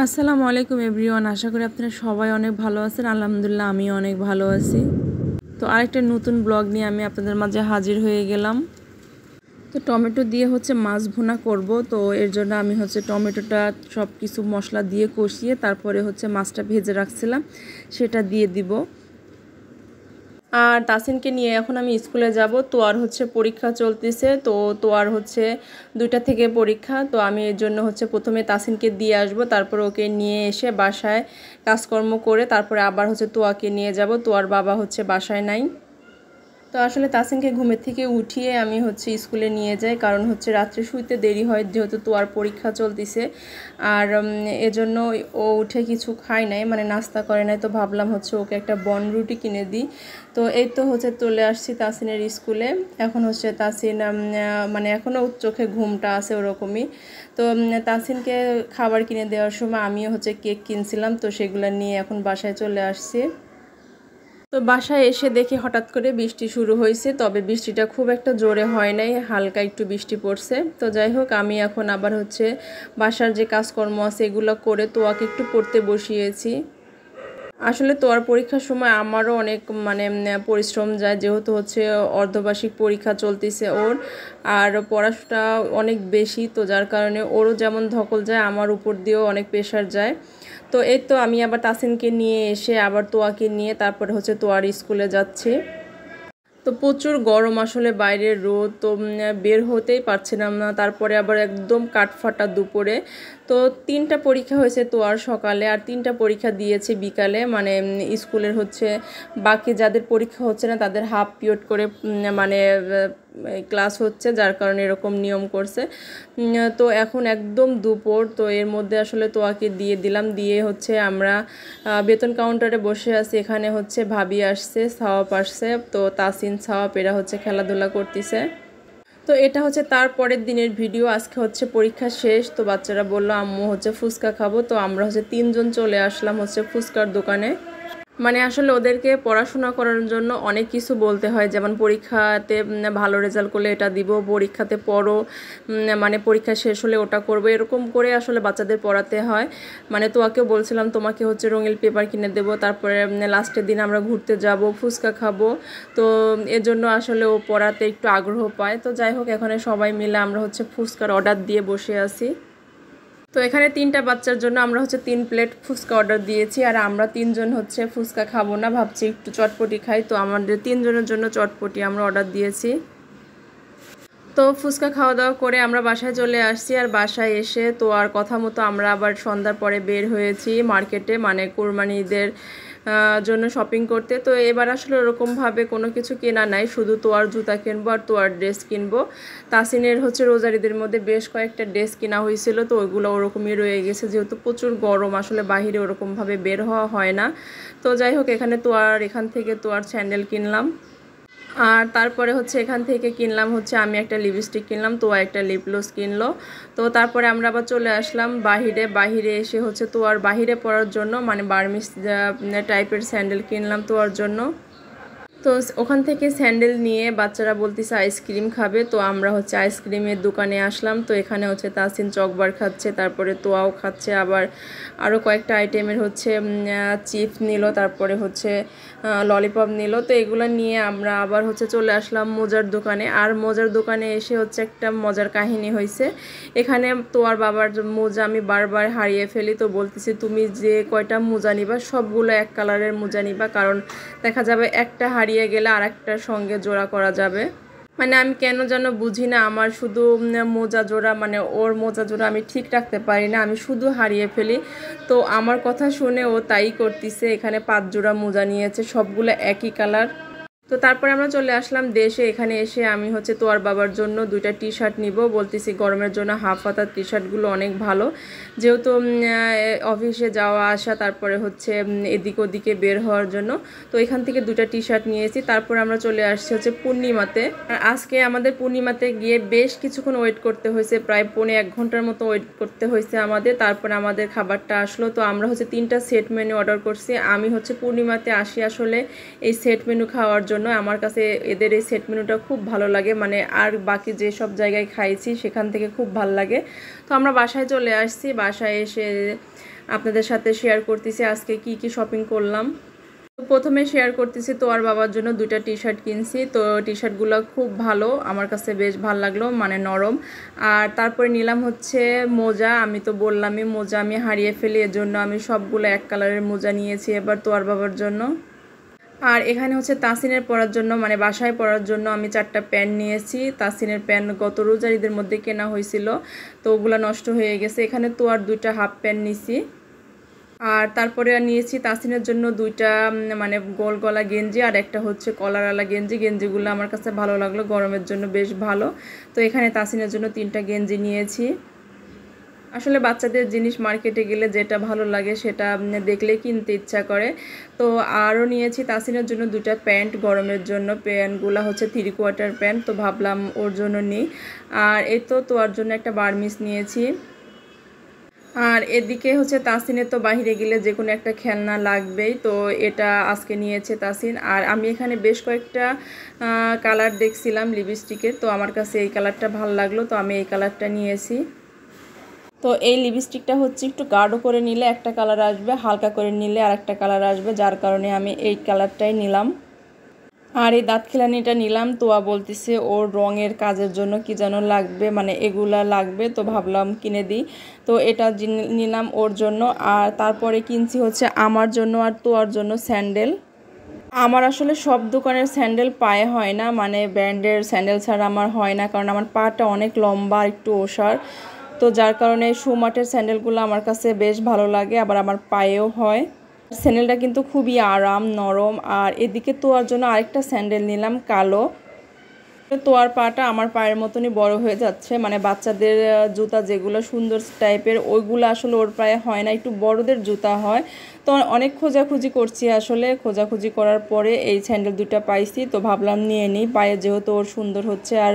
আসসালামু আলাইকুম এভরিওয়ান। আশা করি আপনারা সবাই অনেক ভালো আছেন। আলহামদুলিল্লাহ আমি অনেক ভালো আছি। তো আরেকটা নতুন ব্লগ নিয়ে আমি আপনাদের মাঝে হাজির হয়ে গেলাম। তো টমেটো দিয়ে মাছ ভুনা করব। তো এর জন্য আমি টমেটোটা সব কিছু মশলা দিয়ে কষিয়ে তারপরে মাছটা ভেজে রাখছিলাম, সেটা দিয়ে দিব। আর তাসিনকে নিয়ে এখন আমি স্কুলে যাব। তো আর পরীক্ষা চলতেছে, তো আর 2টা থেকে পরীক্ষা। তো আমি এর জন্য প্রথমে তাসিনকে দিয়ে আসব, তারপর ওকে নিয়ে এসে বাসায় কাজকর্ম করে তারপরে আবার তোয়াকে নিয়ে যাব। তোয়ার বাবা বাসায় নাই। তো আসলে তাসিনকে ঘুমের থেকে উঠিয়ে আমি স্কুলে নিয়ে যাই, কারণ রাত্রে শুইতে দেরি হয়, যেহেতু তোয়ার পরীক্ষা চলতেছে। আর এজন্য ও উঠে কিছু খায় নাই, মানে নাস্তা করে নাই। তো ভাবলাম ওকে একটা বন রুটি কিনে দিই। তো এই তো চলে আসছি তাসিনের স্কুলে। এখন তাসিন মানে এখনও চোখে ঘুমটা আছে ওরকমই। তো তাসিনকে খাবার কিনে দেওয়ার সময় আমিও কেক কিনছিলাম, তো সেগুলো নিয়ে এখন বাসায় চলে আসছি। তো বাসায় এসে দেখি হঠাৎ করে বৃষ্টি শুরু হয়েছে, তবে বৃষ্টিটা খুব একটা জোরে হয় নাই, হালকা একটু বৃষ্টি পড়ছে। তো যাই হোক, আমি এখন আবার বাসার যে কাজকর্ম আছে এগুলো করে তোয়াকে একটু পড়তে বসিয়েছি। আসলে তোয়ার পরীক্ষার সময় আমারও অনেক পরিশ্রম যায়, যেহেতু অর্ধবার্ষিক পরীক্ষা চলতেছে ওর, আর পড়াশোনাটা অনেক বেশি। তো যার কারণে ওরও যেমন ধকল যায়, আমার উপর দিয়েও অনেক প্রেশার যায়। তো এই তো আমি আবার তাসিনকে নিয়ে এসে আবার তোয়াকে নিয়ে তারপরে তোয়ার স্কুলে যাচ্ছি। তো প্রচুর গরম, আসলে বাইরের রোদ, তো বের হতেই পারছিলাম না। তারপরে আবার একদম কাঠফাটা দুপুরে। তো 3টা পরীক্ষা হয়েছে তোয়ার সকালে, আর 3টা পরীক্ষা দিয়েছে বিকালে। মানে স্কুলের বাকি যাদের পরীক্ষা হচ্ছে না তাদের হাফ পিরিয়ড করে মানে ক্লাস হচ্ছে, যার কারণে এরকম নিয়ম করছে। তো এখন একদম দুপুর, তো এর মধ্যে আসলে তোয়াকে দিয়ে দিলাম। দিয়ে আমরা বেতন কাউন্টারে বসে আছি। এখানে ভাবি আসছে, সাওয়াপ আসছে। তো তাসিন সাওয়াপ এরা খেলাধুলা করতেছে। তো এটা তার পরের দিনের ভিডিও। আজকে পরীক্ষা শেষ, তো বাচ্চারা বললো আম্মু ফুচকা খাবো। তো আমরা 3জন চলে আসলাম ফুচকার দোকানে। মানে আসলে ওদেরকে পড়াশোনা করার জন্য অনেক কিছু বলতে হয়, যেমন পরীক্ষাতে ভালো রেজাল্ট করলে এটা দিব, পরীক্ষাতে পড়ো, মানে পরীক্ষা শেষ হলে ওটা করবো, এরকম করে আসলে বাচ্চাদের পড়াতে হয়। মানে তোয়াকেও বলছিলাম তোমাকে রঙিন পেপার কিনে দেবো, তারপরে লাস্টের দিন আমরা ঘুরতে যাব, ফুচকা খাবো। তো এজন্য আসলে ও পড়াতে একটু আগ্রহ পায়। তো যাই হোক, এখানে সবাই মিলে আমরা ফুচকার অর্ডার দিয়ে বসে আছি। তো এখানে 3টা বাচ্চার জন্য আমরা 3 প্লেট ফুচকা অর্ডার দিয়েছি, আর আমরা 3জন ফুচকা খাবো না, ভাবছি একটু চটপটি খাই। তো আমাদের 3জনের জন্য চটপটি আমরা অর্ডার দিয়েছি। তো ফুচকা খাওয়া দাওয়া করে আমরা বাসায় চলে আসছি। আর বাসায় এসে তো আর কথা মতো আমরা আবার সন্ধ্যার পরে বের হয়েছি মার্কেটে, মানে কোরবানি ঈদের জন্য শপিং করতে। তো এবার আসলে ওরকমভাবে কোনো কিছু কেনা নাই, শুধু তোয়ার জুতা কিনবো আর তোয়ার ড্রেস কিনবো। তাসিনের রোজার ঈদের মধ্যে বেশ কয়েকটা ড্রেস কেনা হয়েছিল, তো ওইগুলো ওরকমই রয়ে গেছে, যেহেতু প্রচুর গরম, আসলে বাহিরে ওরকমভাবে বের হওয়া হয় না। তো যাই হোক, এখান থেকে তোয়ার স্যান্ডেল কিনলাম। আর তারপরে এখান থেকে কিনলাম আমি একটা লিপস্টিক কিনলাম, তো একটা লিপ গ্লস কিনলো। তো তারপরে আমরা আবার চলে আসলাম বাহিরে এসে তো আর বাহিরে পরার জন্য মানে বার্মিস টাইপের স্যান্ডেল কিনলাম তোয়ার জন্য। তো ওখান থেকে স্যান্ডেল নিয়ে বাচ্চারা বলতেছে আইসক্রিম খাবে, তো আমরা আইসক্রিমের দোকানে আসলাম। তো এখানে তাসিন চকবার খাচ্ছে, তারপরে তোয়াও খাচ্ছে, আবার আরও কয়েকটা আইটেমের চিপস নিল, তারপরে ললিপপ নিল। তো এগুলো নিয়ে আমরা আবার চলে আসলাম মোজার দোকানে। আর মোজার দোকানে এসে একটা মজার কাহিনী হয়েছে। এখানে তোয়ার বাবার মোজা আমি বারবার হারিয়ে ফেলি, তো বলতেছি তুমি যে কয়টা মোজা নিবা সবগুলো এক কালারের মোজা নিবা, কারণ দেখা যাবে একটা হারিয়ে গেলে আর একটার সঙ্গে জোড়া করা যাবে। মানে আমি কেন যেন বুঝি না, আমার শুধু মোজা জোড়া মানে ওর মোজা জোড়া আমি ঠিক রাখতে পারি না, আমি শুধু হারিয়ে ফেলি। তো আমার কথা শুনে ও তাই করতেছে, এখানে 5 জোড়া মোজা নিয়েছে, সবগুলো একই কালার। তো তারপরে আমরা চলে আসলাম দেশে। এখানে এসে আমি তোয়ার বাবার জন্য 2টা টি শার্ট নিব, বলতেছি গরমের জন্য হাফ হাতার টি শার্টগুলো অনেক ভালো, যেহেতু অফিসে যাওয়া আসা, তারপরে এদিক ওদিকে বের হওয়ার জন্য। তো এখান থেকে 2টা টি শার্ট নিয়েছি। তারপর আমরা চলে আসছি পূর্ণিমাতে। আর আজকে আমাদের পূর্ণিমাতে গিয়ে বেশ কিছুক্ষণ ওয়েট করতে হয়েছে, প্রায় 1.5 ঘন্টার মতো ওয়েট করতে হয়েছে আমাদের। তারপরে আমাদের খাবারটা আসলো। তো আমরা 3টা সেট মেনু অর্ডার করছি। আমি পূর্ণিমাতে আসি আসলে এই সেট মেনু খাওয়ার জন্য। জন্য আমার কাছে এদের এই সেট মেনুটা খুব ভালো লাগে, মানে আর বাকি যে সব জায়গায় খাইছি সেখান থেকে খুব ভালো লাগে। তো আমরা বাসায় চলে আসছি, বাসায় এসে আপনাদের সাথে শেয়ার করতেছি আজকে কি কি শপিং করলাম। প্রথমে শেয়ার করতেছি তোয়ার বাবার জন্য 2টা টি শার্ট কিনছি। তো টি শার্টগুলো খুব ভালো, আমার কাছে বেশ ভালো লাগলো, মানে নরম। আর তারপরে নিলাম হচ্ছে মোজা। আমি তো বললামই মোজা আমি হারিয়ে ফেলি, এর জন্য আমি সবগুলো এক কালারের মোজা নিয়েছি এবার তোয়ার বাবার জন্য। আর এখানে হচ্ছে তাসিনের পরার জন্য, মানে বাসায় পরার জন্য আমি 4টা প্যান্ট নিয়েছি। তাসিনের প্যান্ট গত রোজার ঈদের মধ্যে কেনা হয়েছিল, তো ওগুলো নষ্ট হয়ে গেছে। এখানে তোয়ার 2টা হাফ প্যান্ট নিছি। আর তারপরে নিয়েছি তাসিনের জন্য 2টা মানে গোল গলা গেঞ্জি আর একটা হচ্ছে কলারওয়ালা গেঞ্জি। গেঞ্জিগুলো আমার কাছে ভালো লাগলো, গরমের জন্য বেশ ভালো। তো এখানে তাসিনের জন্য 3টা গেঞ্জি নিয়েছি। আসলে বাচ্চাদের জিনিস মার্কেটে গেলে যেটা ভালো লাগে সেটা দেখলে কিনতে ইচ্ছা করে। তো আরও নিয়েছি তাসিনের জন্য 2টা প্যান্ট, গরমের জন্য। প্যান্টগুলো হচ্ছে 3/4 প্যান্ট, তো ভাবলাম ওর জন্য নিই। আর এই তো তোয়ার জন্য একটা বার্মিস নিয়েছি। আর এদিকে হচ্ছে তাসিনের তো বাইরে গেলে যে কোনো একটা খেলনা লাগবেই, তো এটা আজকে নিয়েছে তাসিন। আর আমি এখানে বেশ কয়েকটা কালার দেখছিলাম লিপস্টিকের, তো আমার কাছে এই কালারটা ভালো লাগলো, তো আমি এই কালারটা নিয়েছি। তো এই লিপস্টিকটা হচ্ছে একটু গাঢ় করে নিলে একটা কালার আসবে, হালকা করে নিলে আর একটা কালার আসবে, যার কারণে আমি এই কালারটাই নিলাম। আর এই দাঁত খিলানিটা নিলাম, তোয়া বলতেছে ওর রঙের কাজের জন্য কি যেন লাগবে, মানে এগুলা লাগবে, তো ভাবলাম কিনে দিই। তো এটা নিলাম ওর জন্য। আর তারপরে কিনছি হচ্ছে আমার জন্য আর তোয়ার জন্য স্যান্ডেল। আমার আসলে সব দোকানের স্যান্ডেল পায়ে হয় না, মানে ব্র্যান্ডের স্যান্ডেল ছাড়া আমার হয় না, কারণ আমার পাটা অনেক লম্বা একটু ওষার। তো যার কারণে শুমার্টের স্যান্ডেলগুলো আমার কাছে বেশ ভালো লাগে, আবার আমার পায়েও হয়। স্যান্ডেলটা কিন্তু খুবই আরাম, নরম। আর এদিকে তোয়ার জন্য আরেকটা স্যান্ডেল নিলাম কালো। তোয়ার পাটা আমার পায়ের মতনই বড় হয়ে যাচ্ছে, মানে বাচ্চাদের জুতা যেগুলো সুন্দর টাইপের ওইগুলো আসলে ওর পায়ে হয় না, একটু বড়দের জুতা হয়। তো অনেক খোঁজাখুঁজি করছি, আসলে খোঁজাখুঁজি করার পরে এই স্যান্ডেল 2টা পাইছি, তো ভাবলাম নিয়ে নিই। পায়ে যেহেতু ওর সুন্দর হচ্ছে আর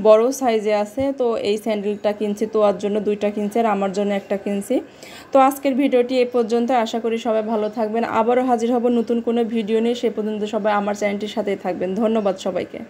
বড় সাইজে আছে, তো এই স্যান্ডেলটা কিনছি। তোয়ার জন্য 2টা কিনছি আর আমার জন্য একটা কিনছি। তো আজকের ভিডিওটি এই পর্যন্ত, আশা করি সবাই ভালো থাকবেন। আবারও হাজির হব নতুন কোনো ভিডিও নিয়ে, সে পর্যন্ত সবাই আমার চ্যানেলটির সাথেই থাকবেন। ধন্যবাদ সবাইকে।